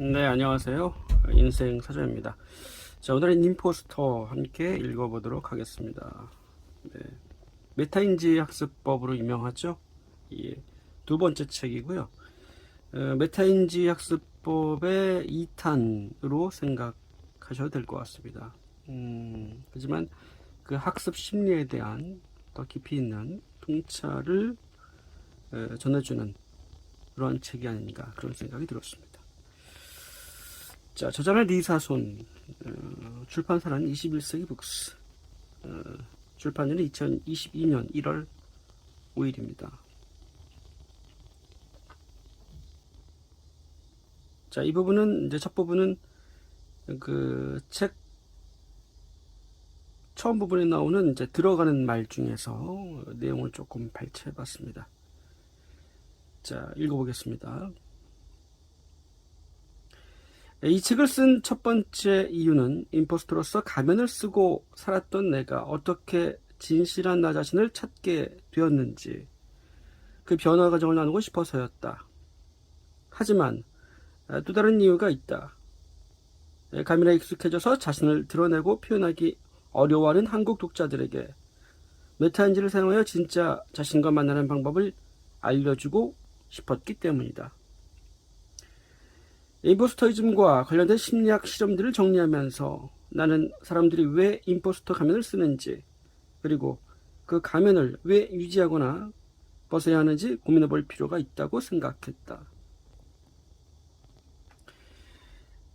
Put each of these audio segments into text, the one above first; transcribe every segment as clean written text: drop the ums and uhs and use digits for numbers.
네, 안녕하세요. 인생 사전입니다. 자, 오늘은 임포스터 함께 읽어보도록 하겠습니다. 네, 메타인지 학습법으로 유명하죠. 이 두 번째 책이고요. 메타인지 학습법의 2탄으로 생각하셔도 될 것 같습니다. 하지만 그 학습 심리에 대한 더 깊이 있는 통찰을 전해주는 그런 책이 아닌가 그런 생각이 들었습니다. 자, 저자는 리사손, 출판사는 21세기 북스, 출판일은 2022년 1월 5일입니다. 자, 이 부분은 이제 첫 부분은 그 책 처음 부분에 나오는 이제 들어가는 말 중에서 내용을 조금 발췌해 봤습니다. 자, 읽어보겠습니다. 이 책을 쓴 첫 번째 이유는 임포스터로서 가면을 쓰고 살았던 내가 어떻게 진실한 나 자신을 찾게 되었는지 그 변화 과정을 나누고 싶어서였다. 하지만 또 다른 이유가 있다. 가면에 익숙해져서 자신을 드러내고 표현하기 어려워하는 한국 독자들에게 메타인지를 사용하여 진짜 자신과 만나는 방법을 알려주고 싶었기 때문이다. 임포스터이즘과 관련된 심리학 실험들을 정리하면서 나는 사람들이 왜 임포스터 가면을 쓰는지 그리고 그 가면을 왜 유지하거나 벗어야 하는지 고민해 볼 필요가 있다고 생각했다.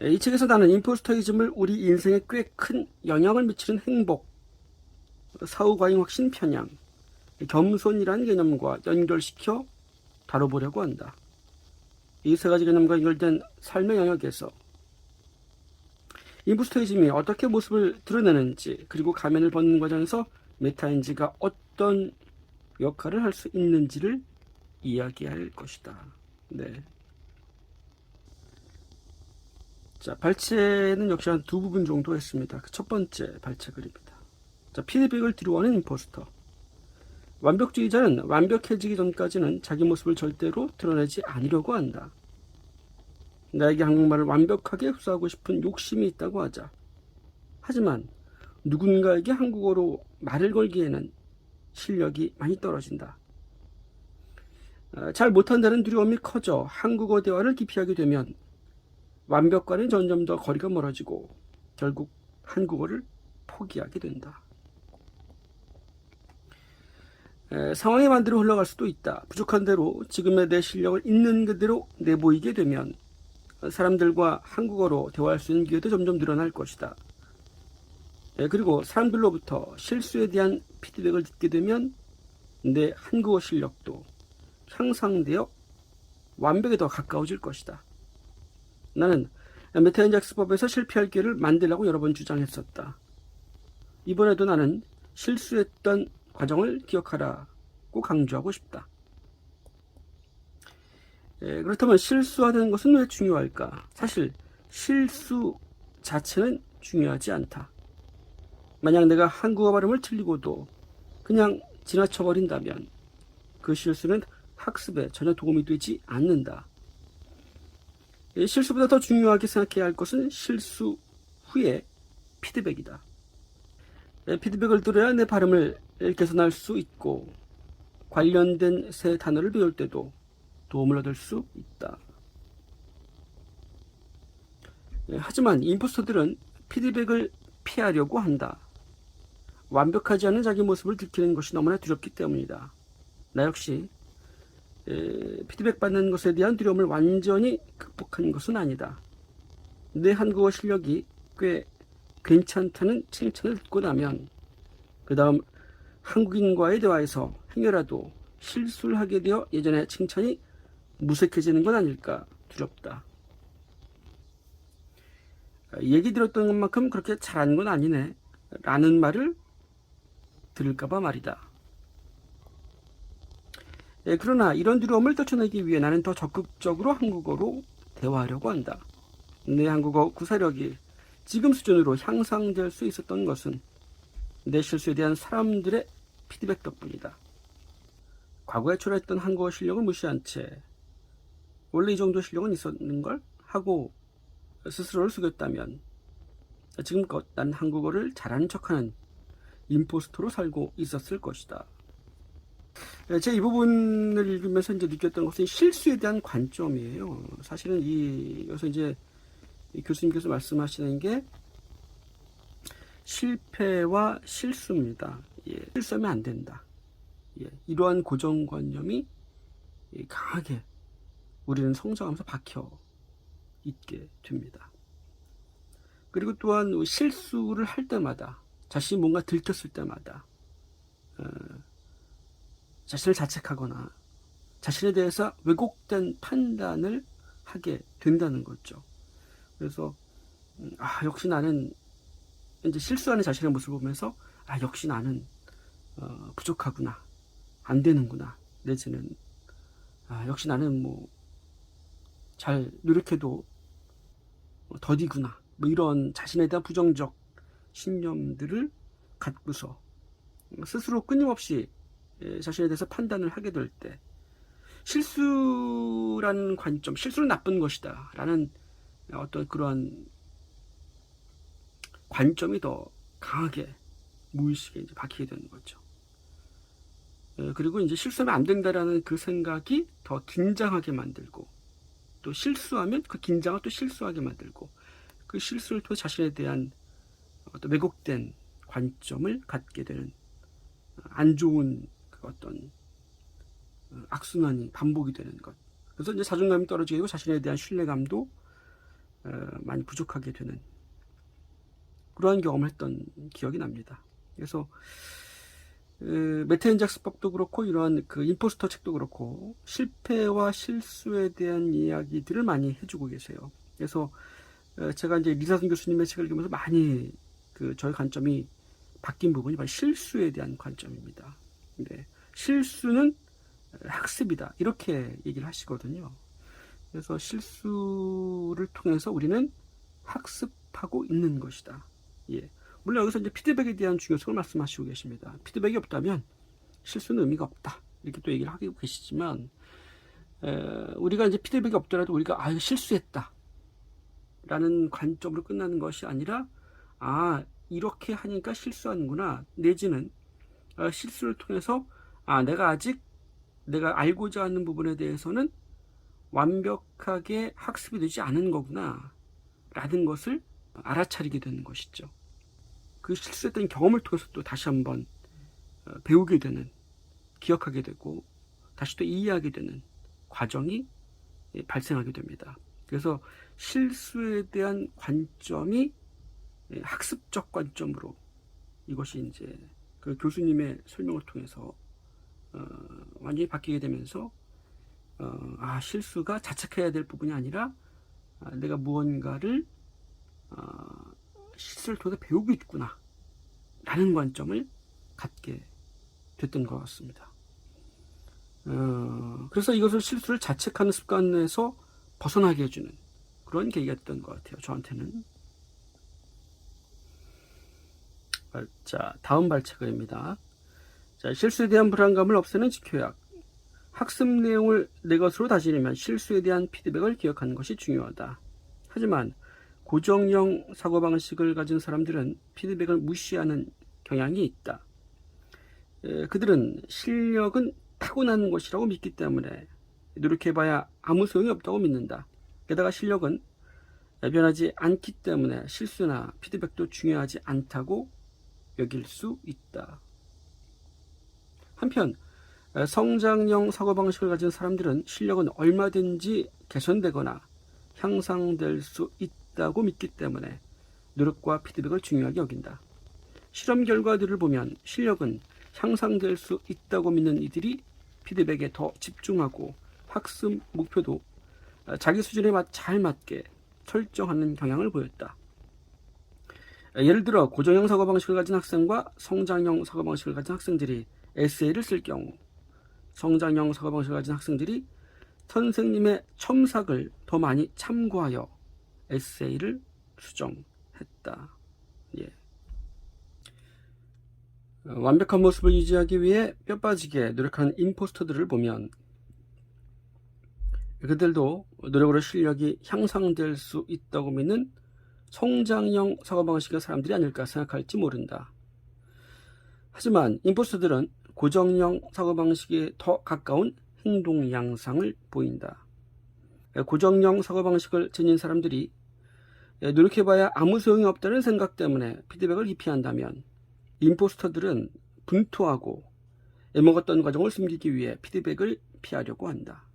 이 책에서 나는 임포스터이즘을 우리 인생에 꽤 큰 영향을 미치는 행복, 사후과잉 확신 편향, 겸손이라는 개념과 연결시켜 다뤄보려고 한다. 이 세 가지 개념과 연결된 삶의 영역에서 임포스터이즘이 어떻게 모습을 드러내는지 그리고 가면을 벗는 과정에서 메타인지가 어떤 역할을 할 수 있는지를 이야기할 것이다. 네. 자, 발췌는 역시 한 두 부분 정도 했습니다. 그 첫 번째 발췌 글입니다. 자, 피드백을 뒤로하는 임포스터. 완벽주의자는 완벽해지기 전까지는 자기 모습을 절대로 드러내지 않으려고 한다. 나에게 한국말을 완벽하게 흡수하고 싶은 욕심이 있다고 하자. 하지만 누군가에게 한국어로 말을 걸기에는 실력이 많이 떨어진다. 잘 못한다는 두려움이 커져 한국어 대화를 기피하게 되면 완벽과는 점점 더 거리가 멀어지고 결국 한국어를 포기하게 된다. 상황에 반대로 흘러갈 수도 있다. 부족한 대로 지금의 내 실력을 있는 그대로 내보이게 되면 사람들과 한국어로 대화할 수 있는 기회도 점점 늘어날 것이다. 그리고 사람들로부터 실수에 대한 피드백을 듣게 되면 내 한국어 실력도 향상되어 완벽에 더 가까워질 것이다. 나는 메타인지 학습법에서 실패할 기회를 만들라고 여러 번 주장했었다. 이번에도 나는 실수했던 과정을 기억하라고 강조하고 싶다. 그렇다면 실수하는 것은 왜 중요할까? 사실 실수 자체는 중요하지 않다. 만약 내가 한국어 발음을 틀리고도 그냥 지나쳐버린다면 그 실수는 학습에 전혀 도움이 되지 않는다. 실수보다 더 중요하게 생각해야 할 것은 실수 후의 피드백이다. 피드백을 들어야 내 발음을 개선할 수 있고 관련된 새 단어를 배울 때도 도움을 얻을 수 있다. 하지만 임포스터들은 피드백을 피하려고 한다. 완벽하지 않은 자기 모습을 들키는 것이 너무나 두렵기 때문이다. 나 역시 피드백 받는 것에 대한 두려움을 완전히 극복한 것은 아니다. 내 한국어 실력이 꽤 괜찮다는 칭찬을 듣고 나면 그 다음 한국인과의 대화에서 행여라도 실수를 하게 되어 예전의 칭찬이 무색해지는 건 아닐까 두렵다. 얘기 들었던 것만큼 그렇게 잘하는 건 아니네 라는 말을 들을까봐 말이다. 그러나 이런 두려움을 떨쳐내기 위해 나는 더 적극적으로 한국어로 대화하려고 한다. 내 한국어 구사력이 지금 수준으로 향상될 수 있었던 것은 내 실수에 대한 사람들의 피드백 덕분이다. 과거에 초라했던 한국어 실력을 무시한 채 원래 이 정도 실력은 있었는걸? 하고 스스로를 속였다면 지금껏 난 한국어를 잘하는 척하는 임포스터로 살고 있었을 것이다. 제가 이 부분을 읽으면서 이제 느꼈던 것은 실수에 대한 관점이에요. 사실은 여기서 이제 이 교수님께서 말씀하시는 게 실패와 실수입니다. 예, 실수하면 안 된다. 예, 이러한 고정관념이 강하게 우리는 성장하면서 박혀 있게 됩니다. 그리고 또한 실수를 할 때마다, 자신이 뭔가 들켰을 때마다 자신을 자책하거나 자신에 대해서 왜곡된 판단을 하게 된다는 거죠. 그래서 역시 나는, 이제 실수하는 자신의 모습을 보면서 역시 나는 부족하구나, 안 되는구나, 내지는 역시 나는 뭐 잘 노력해도 더디구나, 뭐 이런 자신에 대한 부정적 신념들을 갖고서 스스로 끊임없이 자신에 대해서 판단을 하게 될 때 실수라는 관점, 실수는 나쁜 것이다 라는 어떤 그러한 관점이 더 강하게 무의식에 이제 박히게 되는 거죠. 그리고 이제 실수하면 안 된다라는 그 생각이 더 긴장하게 만들고, 또 실수하면 그 긴장을 또 실수하게 만들고, 그 실수를 통해 자신에 대한 어떤 왜곡된 관점을 갖게 되는 안 좋은 그 어떤 악순환이 반복이 되는 것. 그래서 이제 자존감이 떨어지게 되고 자신에 대한 신뢰감도 많이 부족하게 되는 그러한 경험을 했던 기억이 납니다. 그래서 메타인작스법도 그렇고 이러한 그 임포스터 책도 그렇고 실패와 실수에 대한 이야기들을 많이 해주고 계세요. 그래서 제가 이제 리사선 교수님의 책을 읽으면서 많이 저의 관점이 바뀐 부분이 바로 실수에 대한 관점입니다. 네, 실수는 학습이다, 이렇게 얘기를 하시거든요. 그래서 실수를 통해서 우리는 학습하고 있는 것이다. 예. 물론 여기서 이제 피드백에 대한 중요성을 말씀하시고 계십니다. 피드백이 없다면 실수는 의미가 없다, 이렇게 또 얘기를 하고 계시지만, 우리가 이제 피드백이 없더라도 우리가 실수했다 라는 관점으로 끝나는 것이 아니라, 이렇게 하니까 실수하는구나, 내지는 실수를 통해서 내가 알고자 하는 부분에 대해서는 완벽하게 학습이 되지 않은 거구나 라는 것을 알아차리게 되는 것이죠. 그 실수했던 경험을 통해서 또 다시 한번 배우게 되는, 기억하게 되고 다시 또 이해하게 되는 과정이 발생하게 됩니다. 그래서 실수에 대한 관점이 학습적 관점으로, 이것이 이제 그 교수님의 설명을 통해서 완전히 바뀌게 되면서 실수가 자책해야 될 부분이 아니라 내가 무언가를 실수를 통해 배우고 있구나 라는 관점을 갖게 됐던 것 같습니다. 그래서 이것을 실수를 자책하는 습관에서 벗어나게 해주는 그런 계기가 됐던 것 같아요, 저한테는. 자, 다음 발췌글입니다. 자, 실수에 대한 불안감을 없애는 지표약. 학습 내용을 내 것으로 다지려면 실수에 대한 피드백을 기억하는 것이 중요하다. 하지만 고정형 사고방식을 가진 사람들은 피드백을 무시하는 경향이 있다. 그들은 실력은 타고난 것이라고 믿기 때문에 노력해봐야 아무 소용이 없다고 믿는다. 게다가 실력은 변하지 않기 때문에 실수나 피드백도 중요하지 않다고 여길 수 있다. 한편 성장형 사고방식을 가진 사람들은 실력은 얼마든지 개선되거나 향상될 수 있다고 믿기 때문에 노력과 피드백을 중요하게 여긴다. 실험 결과들을 보면 실력은 향상될 수 있다고 믿는 이들이 피드백에 더 집중하고 학습 목표도 자기 수준에 잘 맞게 설정하는 경향을 보였다. 예를 들어 고정형 사고방식을 가진 학생과 성장형 사고방식을 가진 학생들이 에세이를 쓸 경우, 성장형 사고방식을 가진 학생들이 선생님의 첨삭을 더 많이 참고하여 에세이를 수정했다. 예. 완벽한 모습을 유지하기 위해 뼈 빠지게 노력하는 임포스터들을 보면 그들도 노력으로 실력이 향상될 수 있다고 믿는 성장형 사고방식의 사람들이 아닐까 생각할지 모른다. 하지만 임포스터들은 고정형 사고방식에 더 가까운 행동 양상을 보인다. 고정형 사고방식을 지닌 사람들이 노력해봐야 아무 소용이 없다는 생각 때문에 피드백을 기피한다면, 임포스터들은 분투하고 애먹었던 과정을 숨기기 위해 피드백을 피하려고 한다.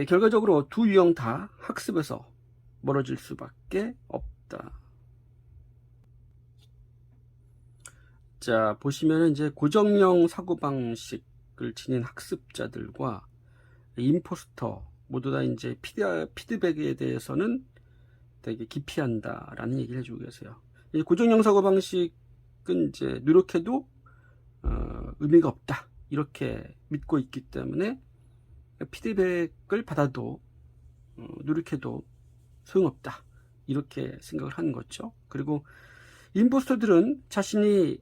결과적으로 두 유형 다 학습에서 멀어질 수밖에 없다. 자, 보시면 이제 고정형 사고방식을 지닌 학습자들과 임포스터 모두 다 이제 피드백에 대해서는 되게 기피한다라는 얘기를 해주고 계세요. 고정형 사고방식은 이제 노력해도 의미가 없다 이렇게 믿고 있기 때문에 피드백을 받아도 노력해도 소용없다 이렇게 생각을 하는 거죠. 그리고 임포스터들은 자신이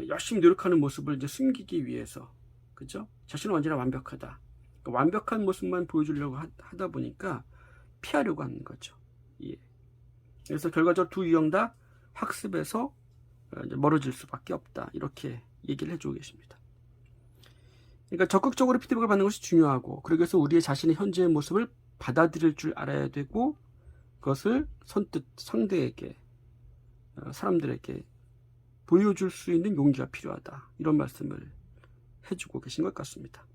열심히 노력하는 모습을 이제 숨기기 위해서, 그죠? 자신은 언제나 완벽하다. 그러니까 완벽한 모습만 보여주려고 하다 보니까 피하려고 하는 거죠. 예. 그래서 결과적으로 두 유형 다 학습에서 이제 멀어질 수밖에 없다. 이렇게 얘기를 해주고 계십니다. 그러니까 적극적으로 피드백을 받는 것이 중요하고, 그래서 우리의 자신의 현재의 모습을 받아들일 줄 알아야 되고, 그것을 선뜻 상대에게, 사람들에게 보여줄 수 있는 용기가 필요하다. 이런 말씀을 해주고 계신 것 같습니다.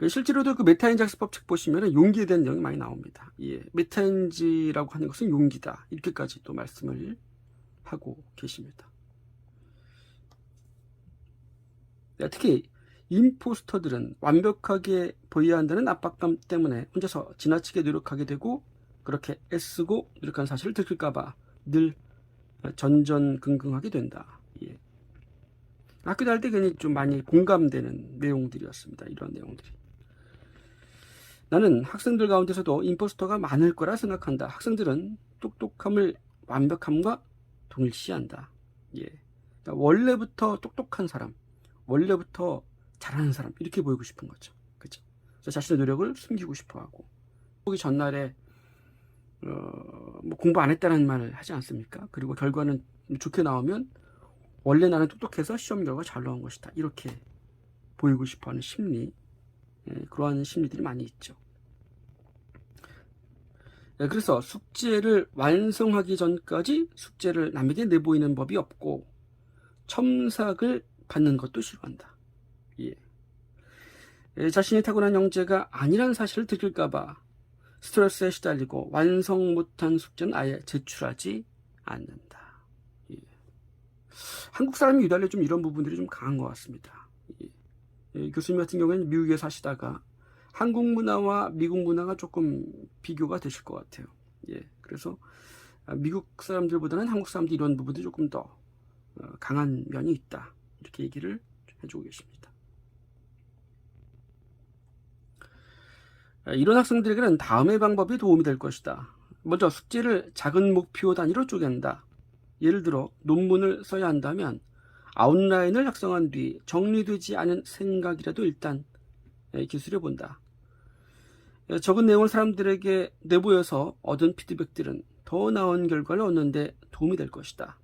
실제로도 그 메타인지 학습법 책 보시면 용기에 대한 내용이 많이 나옵니다. 예, 메타인지라고 하는 것은 용기다. 이렇게까지 또 말씀을 하고 계십니다. 특히 임포스터들은 완벽하게 보여야 한다는 압박감 때문에 혼자서 지나치게 노력하게 되고, 그렇게 애쓰고 노력한 사실을 들킬까봐 늘 전전긍긍하게 된다. 예. 학교 다닐 때 괜히 좀 많이 공감되는 내용들이었습니다. 이런 내용들이. 나는 학생들 가운데서도 임포스터가 많을 거라 생각한다. 학생들은 똑똑함을 완벽함과 동일시한다. 예. 그러니까 원래부터 똑똑한 사람, 원래부터 잘하는 사람 이렇게 보이고 싶은 거죠. 그죠? 그래서 자신의 노력을 숨기고 싶어하고, 보기 전날에 뭐 공부 안 했다는 말을 하지 않습니까? 그리고 결과는 좋게 나오면 원래 나는 똑똑해서 시험 결과 잘 나온 것이다. 이렇게 보이고 싶어하는 심리, 그러한 심리들이 많이 있죠. 그래서 숙제를 완성하기 전까지 숙제를 남에게 내보이는 법이 없고, 첨삭을 받는 것도 싫어한다. 예. 자신이 타고난 영재가 아니란 사실을 들킬까봐 스트레스에 시달리고 완성 못한 숙제는 아예 제출하지 않는다. 예. 한국 사람이 유달리 좀 이런 부분들이 좀 강한 것 같습니다. 예. 교수님 같은 경우에는 미국에 사시다가 한국 문화와 미국 문화가 조금 비교가 되실 것 같아요. 예. 그래서 미국 사람들보다는 한국 사람들이 이런 부분들이 조금 더 강한 면이 있다. 이렇게 얘기를 해주고 계십니다. 이런 학생들에게는 다음의 방법이 도움이 될 것이다. 먼저 숙제를 작은 목표 단위로 쪼갠다. 예를 들어 논문을 써야 한다면 아웃라인을 작성한 뒤 정리되지 않은 생각이라도 일단 기술해 본다. 적은 내용을 사람들에게 내보여서 얻은 피드백들은 더 나은 결과를 얻는데 도움이 될 것이다.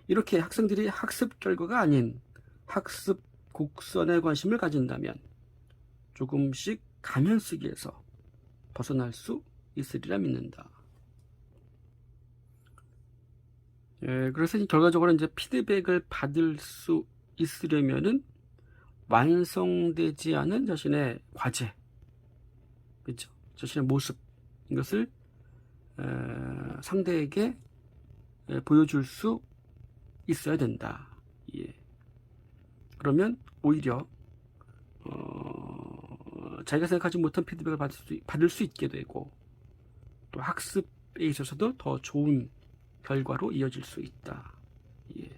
이렇게 학생들이 학습 결과가 아닌 학습 곡선에 관심을 가진다면 조금씩 가면 쓰기에서 벗어날 수 있으리라 믿는다. 예, 그래서 결과적으로 이제 피드백을 받을 수 있으려면은 완성되지 않은 자신의 과제, 그렇죠? 자신의 모습, 이것을 상대에게 보여줄 수 있어야 된다. 예. 그러면 오히려 자기가 생각하지 못한 피드백을 받을 수 있게 되고, 또 학습에 있어서도 더 좋은 결과로 이어질 수 있다. 예.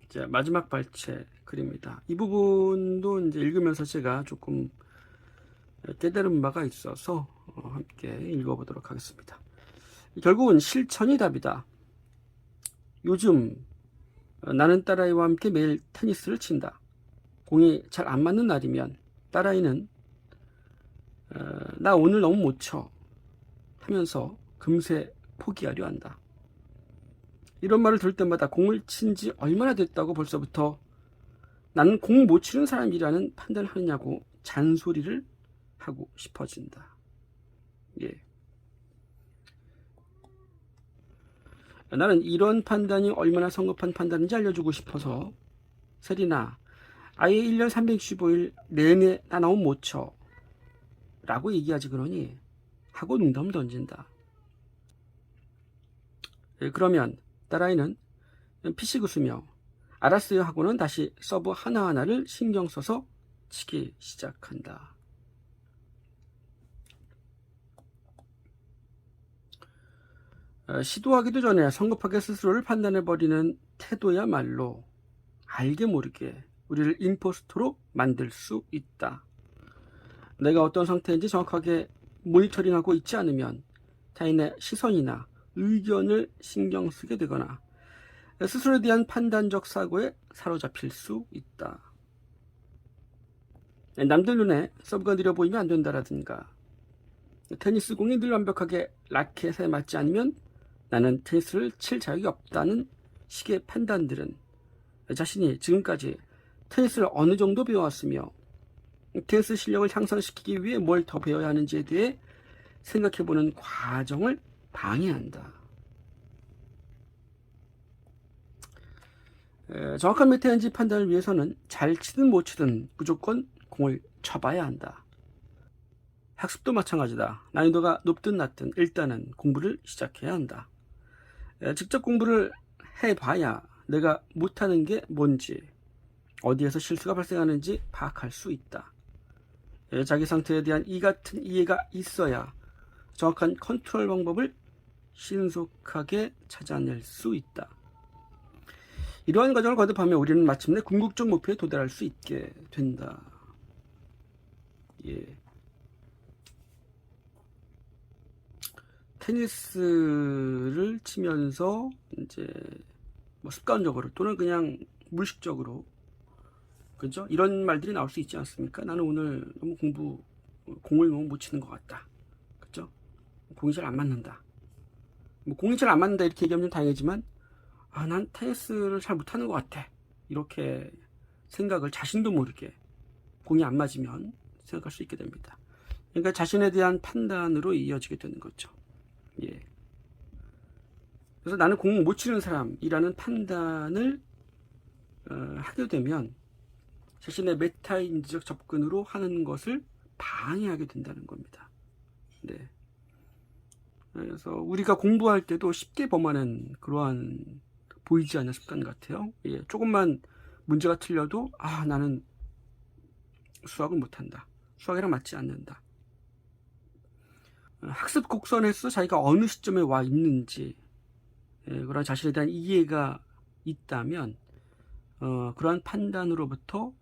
자, 마지막 발제 글입니다. 이 부분도 이제 읽으면서 제가 조금 깨달은 바가 있어서 함께 읽어보도록 하겠습니다. 결국은 실천이 답이다. 요즘 나는 딸아이와 함께 매일 테니스를 친다. 공이 잘 안 맞는 날이면 딸아이는 나 오늘 너무 못 쳐 하면서 금세 포기하려 한다. 이런 말을 들을 때마다 공을 친 지 얼마나 됐다고 벌써부터 나는 공 못 치는 사람이라는 판단을 하느냐고 잔소리를 하고 싶어진다. 예. 나는 이런 판단이 얼마나 성급한 판단인지 알려주고 싶어서 세리나 아예 1년 365일 내내 나 너무 못 쳐 라고 얘기하지 그러니 하고 농담을 던진다. 예, 그러면 딸아이는 피식 웃으며 알았어요 하고는 다시 서브 하나하나를 신경 써서 치기 시작한다. 시도하기도 전에 성급하게 스스로를 판단해버리는 태도야말로 알게 모르게 우리를 임포스터로 만들 수 있다. 내가 어떤 상태인지 정확하게 모니터링하고 있지 않으면 타인의 시선이나 의견을 신경 쓰게 되거나 스스로에 대한 판단적 사고에 사로잡힐 수 있다. 남들 눈에 서브가 느려 보이면 안 된다라든가 테니스 공이 늘 완벽하게 라켓에 맞지 않으면 나는 테니스를 칠 자격이 없다는 식의 판단들은 자신이 지금까지 테니스를 어느 정도 배워왔으며 테니스 실력을 향상시키기 위해 뭘 더 배워야 하는지에 대해 생각해보는 과정을 방해한다. 정확한 메타인지 판단을 위해서는 잘 치든 못 치든 무조건 공을 쳐봐야 한다. 학습도 마찬가지다. 난이도가 높든 낮든 일단은 공부를 시작해야 한다. 직접 공부를 해봐야 내가 못하는 게 뭔지, 어디에서 실수가 발생하는지 파악할 수 있다. 자기 상태에 대한 이 같은 이해가 있어야 정확한 컨트롤 방법을 신속하게 찾아낼 수 있다. 이러한 과정을 거듭하며 우리는 마침내 궁극적 목표에 도달할 수 있게 된다. 예. 테니스를 치면서 이제 뭐 습관적으로 또는 그냥 무의식적으로 그죠? 이런 말들이 나올 수 있지 않습니까? 나는 오늘 너무 공을 너무 못 치는 것 같다. 그죠? 공이 잘 안 맞는다. 뭐 공이 잘 안 맞는다 이렇게 얘기하면 다행이지만 난 테니스를 잘 못하는 것 같아. 이렇게 생각을 자신도 모르게 공이 안 맞으면 생각할 수 있게 됩니다. 그러니까 자신에 대한 판단으로 이어지게 되는 거죠. 예. 그래서 나는 공 못 치는 사람이라는 판단을 하게 되면 자신의 메타인지적 접근으로 하는 것을 방해하게 된다는 겁니다. 네. 그래서 우리가 공부할 때도 쉽게 범하는 그러한 보이지 않는 습관 같아요. 예. 조금만 문제가 틀려도 나는 수학을 못한다. 수학이랑 맞지 않는다. 학습 곡선에서 자기가 어느 시점에 와 있는지 그런 자신에 대한 이해가 있다면 그러한 판단으로부터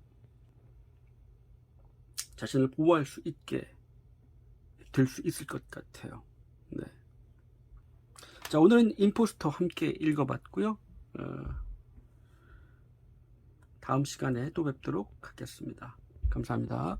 자신을 보호할 수 있게 될 수 있을 것 같아요. 네. 자, 오늘은 임포스터 함께 읽어봤고요. 다음 시간에 또 뵙도록 하겠습니다. 감사합니다.